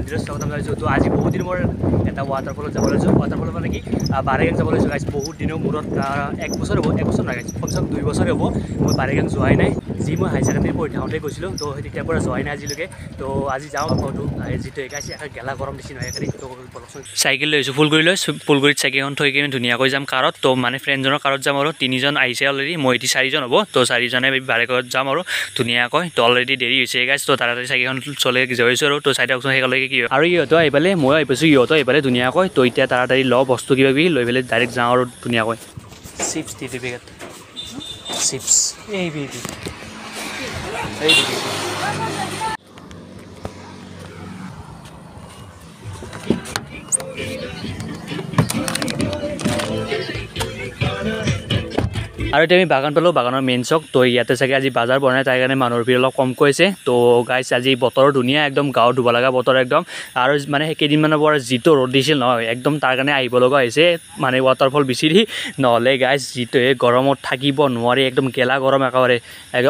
ভিডিঅ'ত স্বাগতম জনাইছোঁ। তো আজি বহুত দিনৰ মূৰত এটা ৱাটাৰফলত যাব লৈছোঁ। ৱাটাৰফলত মানে কি বাৰেগাং যাব লৈছোঁ গাইছ। বহুত দিনৰ মূৰত 1 বছৰ হ'ব, 1 বছৰ নাই গাইছ, কমচে কম 2 বছৰে হ'ব মই বাৰেগাং যোৱাই নাই। যি মই হাই ছেকেণ্ডেৰী পঢ়ি থাকোঁতে গৈছিলোঁ, তো তেতিয়াৰ পৰা যোৱাই নাই আজিলৈকে। তো আজি যাওঁ ফটো যিটো গাইছ গেলা গৰম বেছি নহয় এইখিনি। তো চাইকেল লৈছোঁ ফুলগুৰিত চাইকেলখন থৈ কিনে ধুনীয়াকৈ যাম কাৰত। তো মানে ফ্ৰেণ্ডজনৰ কাৰত যাম আৰু 3জন আহিছে অলৰেডি, মই এটি 4জন হ'ব। তো 4জনে বাৰেগাঙত যাম আৰু ধুনীয়াকৈ। তো অলৰেডি দেৰি হৈছে গাইছ। তো তাড়াতাড়ি চাইকেলখন চলাই গৈছোঁ আৰু। তো চাই দিয়কচোন সেইকালৈকে কি হয়। আৰু ইহঁতো আহি পেলাই ময়ো আহি পাইছোঁ, ইহঁতো আহি পেলাই ধুনীয়াকৈ। তো এতিয়া তাড়াতাড়ি লওঁ বস্তু কিবা কিবি লৈ পেলাই ডাইৰেক্ট যাওঁ আৰু ধুনীয়াকৈ। চিপছ দি পেকেট চিপছ এই আৰু এতিয়া আমি বাগান পালোঁ, বাগানৰ মেইন চক। তো ইয়াতে চাগে আজি বজাৰ বনাই, তাৰ কাৰণে মানুহৰ ভিৰ অলপ কমকৈ হৈছে। তো গাইছ আজি বতৰ ধুনীয়া, একদম গাঁৱত ধুব লগা বতৰ একদম। আৰু মানে সেইকেইদিনমানৰ পৰা যিটো ৰ'দ দিছিল নহয় একদম, তাৰ কাৰণে আহিব লগা হৈছে মানে ৱাটাৰফল বিচাৰি। নহ'লে গাইছ যিটোৱে গৰমত থাকিব নোৱাৰি, একদম গেলা গৰম একেবাৰে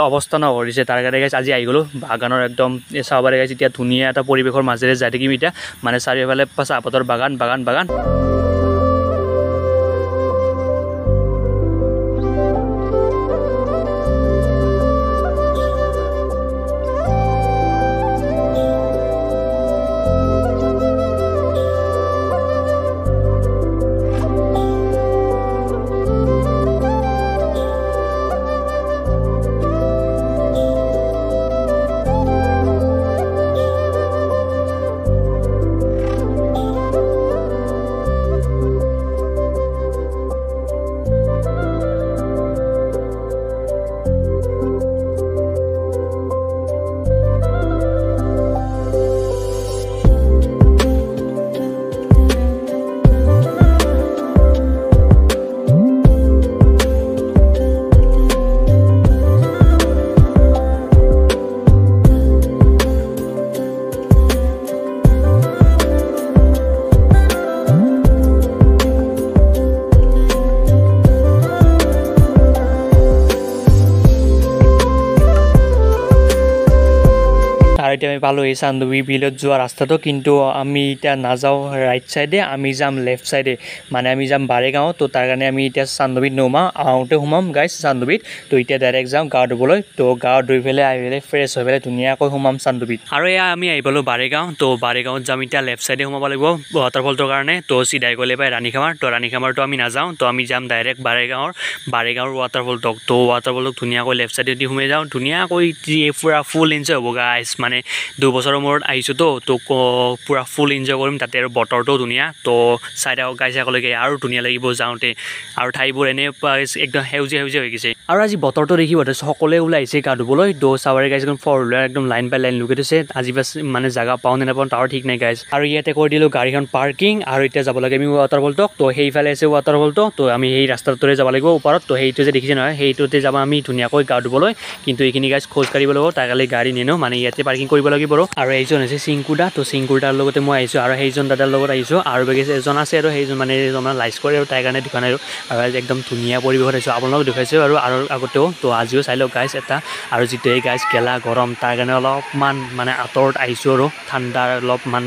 অৱস্থা নকৰিছে। তাৰ কাৰণে গাইছ আজি আহি গ'লোঁ বাগানৰ একদম চাব পাৰে গাইছ। এতিয়া ধুনীয়া এটা পৰিৱেশৰ মাজেৰে যাই থাকিম এতিয়া, মানে চাৰিওফালে চাহপাতৰ বাগান বাগান বাগান। আৰু এতিয়া আমি পালোঁ এই চান্দুবি বিলত যোৱা ৰাস্তাটো, কিন্তু আমি এতিয়া নাযাওঁ ৰাইট চাইডে, আমি যাম লেফ্ট চাইডে। মানে আমি যাম বাৰেগাঁও। তো তাৰ কাৰণে আমি এতিয়া চান্দুবিত নমাওঁ, আহোঁতে সোমাম গাইছ চান্দুবিত। তো এতিয়া ডাইৰেক্ট যাওঁ গা ধুবলৈ। তো গা ধুই পেলাই আহি পেলাই ফ্ৰেছ হৈ পেলাই ধুনীয়াকৈ সোমাম চান্দুবিত। আৰু এয়া আমি আহি পালোঁ বাৰেগাঁও। তো বাৰেগাঁৱত যাম এতিয়া লেফ্ট চাইডে সোমাব লাগিব ৱাটাৰফলটোৰ কাৰণে। তো চিধাই গ'লে পাই ৰাণীখামাৰ। তো ৰাণীখামাৰটো আমি নাযাওঁ, তো আমি যাম ডাইৰেক্ট বাৰেগাঁৱৰ ৱাটাৰফলটোক। তো ৱাটাৰফলটোক ধুনীয়াকৈ লেফ্ট চাইডেদি সোমাই যাওঁ, ধুনীয়াকৈ পূৰা ফুল এনজয় হ'ব গাইছ। মানে 2 বছৰৰ মূৰত আহিছোঁ তো পূৰা ফুল এনজয় কৰিম তাতে। আৰু বতৰটোও ধুনীয়া। তো চাই থাকক গাইছ একেলগে, আৰু ধুনীয়া লাগিব যাওঁতে। আৰু ঠাইবোৰ এনে একদম সেউজীয়া সেউজীয়া হৈ গৈছে। আৰু আজি বতৰটো দেখি সকলোৱে ওলাই আহিছে গা ধুবলৈ। তো চাবাৰে গাইছ একদম 4 হুইলাৰ একদম লাইন বাই লাইন লুকাই থৈছে। আজি বাছ মানে জেগা পাওঁ নে নাপাওঁ তাৰ ঠিক নাই গাইছ। আৰু ইয়াতে কৰি দিলোঁ গাড়ীখন পাৰ্কিং। আৰু এতিয়া যাব লাগে আমি ৱাটাৰফলটোক। তো সেইফালে আছে ৱাটাৰফলটো। তো আমি সেই ৰাস্তাটোৰে যাব লাগিব ওপৰত। তো সেইটো যে দেখিছে নহয়, সেইটোতে যাব আমি ধুনীয়াকৈ গা ধুবলৈ। কিন্তু এইখিনি গাইছ খোজ কাঢ়িব লাগিব, তাৰ কাৰণে গাড়ী নিনো, মানে ইয়াতে পাৰ্কিং কৰিব লাগিব। আৰু এইজন হৈছে চিংকুদা। তো চিংকুদাৰ লগতে মই আহিছোঁ, আৰু সেইজন দাদাৰ লগত আহিছোঁ। আৰু বেগেজ এজন আছে, আৰু সেইজন মানে লাইচ কৰে আৰু তাইৰ কাৰণে দোকান আৰু একদম ধুনীয়া পৰিৱেশত আহিছোঁ। আপোনালোকক দেখুৱাইছোঁ আৰু আগতেও। তো আজিও চাই লওক গাইছ এটা। আৰু যিটোৱে গাইছ গেলা গৰম, তাৰ কাৰণে অলপমান মানে আঁতৰত আহিছোঁ আৰু ঠাণ্ডা অলপমান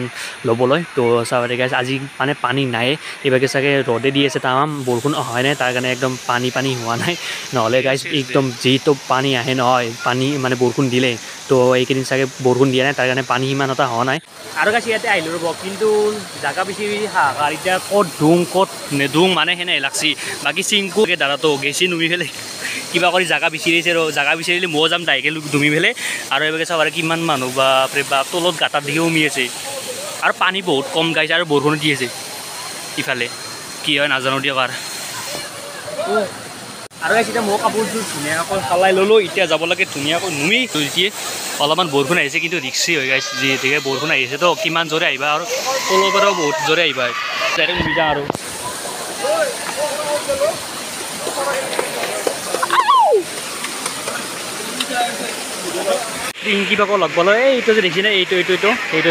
ল'বলৈ। তো চাব গাইছ আজি মানে পানী নাই, এইভাগে চাগে ৰ'দে দি আছে তামাম, বৰষুণ অহাই নাই, তাৰ কাৰণে একদম পানী হোৱা নাই। নহ'লে গাইছ একদম যিটো পানী আহে নহয়, পানী মানে বৰষুণ দিলে। তো এইকেইদিন চাগে বৰষুণ দিয়া নাই, তাৰ কাৰণে পানী সিমান এটা হোৱা নাই। আৰু গাইছ ইয়াতে আহিলোঁ ৰ'ব, কিন্তু জাগা বেছি হাহাকাৰ। এতিয়া ক'ত ধুম ক'ত নেধুম মানে সেনে লাগছি। বাকী চিংকু দাদাটো গেছি নুমি পেলাই কিবা কৰি জাগা বিচাৰিছে, আৰু জাগা বিচাৰিলে ময়ো যাম ডাইকে ধুমি পেলাই। আৰু এইভাগে চাব কিমান মানুহ বাপৰে বাপ, তলত গাঁতাৰ দিকে উমি আছে। আৰু পানী বহুত কম গাইছ, আৰু বৰষুণ দি আছে ইফালে, কি হয় নাজানো দিয়ক। আৰু গাইছ এতিয়া মই কাপোৰযোৰ ধুনীয়াকৈ সলাই ল'লোঁ, এতিয়া যাব লাগে ধুনীয়াকৈ নুমি। এতিয়া অলপমান বৰষুণ আহিছে, কিন্তু ৰিক্সি হৈ গাইছ, যিহেতুকে বৰষুণ আহিছে। তো কিমান জোৰে আহিবা, আৰু তলৰ পৰাও বহুত জোৰে আহিবা, ডাইৰেক্ট নুমি যাওঁ আৰু। পিংকি বাকো লগ পালোঁ। এইটো যে দেখিছেনে, এইটো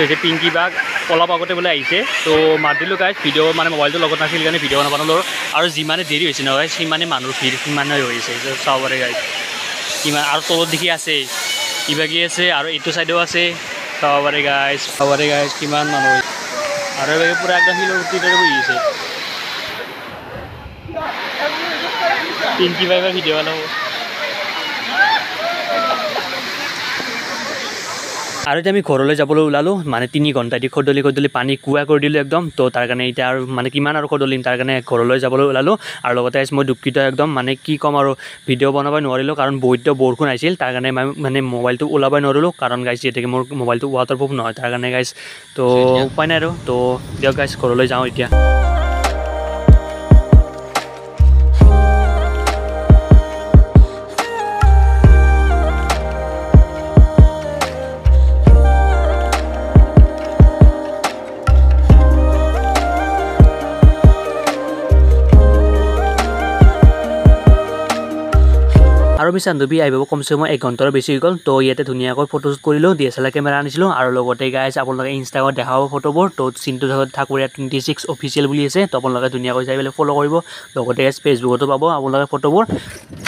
হৈছে পিংকি বাক। অলপ আগতে বোলে আহিছে। তো মাত দিলোঁ গাইছ, ভিডিঅ' মানে মোবাইলটো লগত নাছিল কাৰণে ভিডিঅ' নবনালোঁ। আৰু যিমানে দেৰি হৈছে নহয় সিমানে মানুহৰ ভিৰ সিমানে হৈ আছে, চাব পাৰে গাইছ কিমান। আৰু তলত দেখি আছে ইভাগে আছে, আৰু এইটো চাইডেও আছে। চাব পাৰে গাইজ কিমান মানুহ আৰু পূৰা একদম শিলৰ উঠিতে বহি আছে 25 ভিডিঅ' বনাব আৰু এতিয়া আমি ঘৰলৈ যাবলৈ ওলালোঁ মানে 3 ঘণ্টা দি খদলি পানী কুৱা কৰি দিলোঁ একদম তো তাৰ কাৰণে এতিয়া আৰু মানে কিমান আৰু খদলিম তাৰ কাৰণে ঘৰলৈ যাবলৈ ওলালোঁ আৰু লগতে মই দুঃখিত একদম মানে কি ক'ম আৰু ভিডিঅ' বনাব নোৱাৰিলোঁ কাৰণ বহুত বৰষুণ আহিছিল তাৰ কাৰণে মানে মোবাইলটো ওলাবই নোৱাৰিলোঁ কাৰণ গাইজ যিহেতুকে মোৰ মোবাইলটো ৱাটাৰপ্ৰুফ নহয় তাৰ কাৰণে গাইজ তো উপায় নাই আৰু তো দিয়ক গাইজ ঘৰলৈ যাওঁ এতিয়া আৰু আমি চান্দুবি আহিব কমচে কম 1 ঘণ্টাৰ বেছি হৈ গ'ল তো ইয়াতে ধুনীয়াকৈ ফটোশ্বুট কৰিলোঁ DSLR কেমেৰা আনিছিলোঁ আৰু লগতে গাইজ আপোনালোকে ইনষ্টাগ্ৰামত দেখাব ফটোবোৰ তো চিন্তু ঠাকুৰীয়া 26 অফিচিয়েল বুলি আছে তো আপোনালোকে ধুনীয়াকৈ চাই পেলাই ফ'ল' কৰিব লগতে গাইজ ফেচবুকতো পাব আপোনালোকে ফটোবোৰ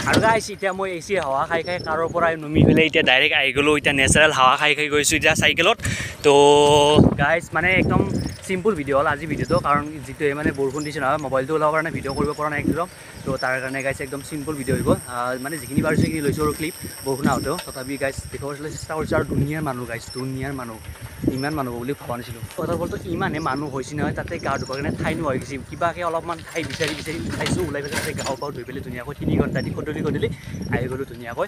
আৰু গাইজ এতিয়া মই AC হাৱা খাই কাৰৰ পৰা নুমি পেলাই এতিয়া ডাইৰেক্ট আহি গ'লোঁ এতিয়া নেচাৰেল হাৱা খাই গৈছোঁ এতিয়া চাইকেলত তো গাইজ মানে একদম চিম্পুল ভিডিঅ' হ'ল আজি ভিডিঅ'টো কাৰণ যিটোৱে মানে বৰষুণ দিছে নহয় মোবাইলটো ওলাব কাৰণে ভিডিঅ' কৰিব পৰা নাই একদম তো তাৰ কাৰণে গাইজ একদম চিম্পুল ভিডিঅ' হৈ গ'ল মানে যিখিনি পাৰিছোঁ সেইখিনি লৈছোঁ আৰু ক্লিপ বৰষুণ আহোঁতেও তথাপি গাইজ দেখুৱাবলৈ চেষ্টা কৰিছোঁ আৰু দুনিয়াৰ মানুহ গাইজ দুনিয়াৰ মানুহ ইমান মানুহ বুলি ভবা নাছিলোঁ ৱাটাৰফলটো ইমানে মানুহ হৈছে নহয় তাতে গা ধুবৰ কাৰণে ঠাই নোহোৱা হৈ গৈছে কিবাকৈ অলপমান ঠাই বিচাৰি খাইছোঁ ওলাই পেলাই তাতে গাঁও ধুই পেলাই ধুনীয়াকৈ 3 ঘণ্টা দি খদলি আহি গ'লোঁ ধুনীয়াকৈ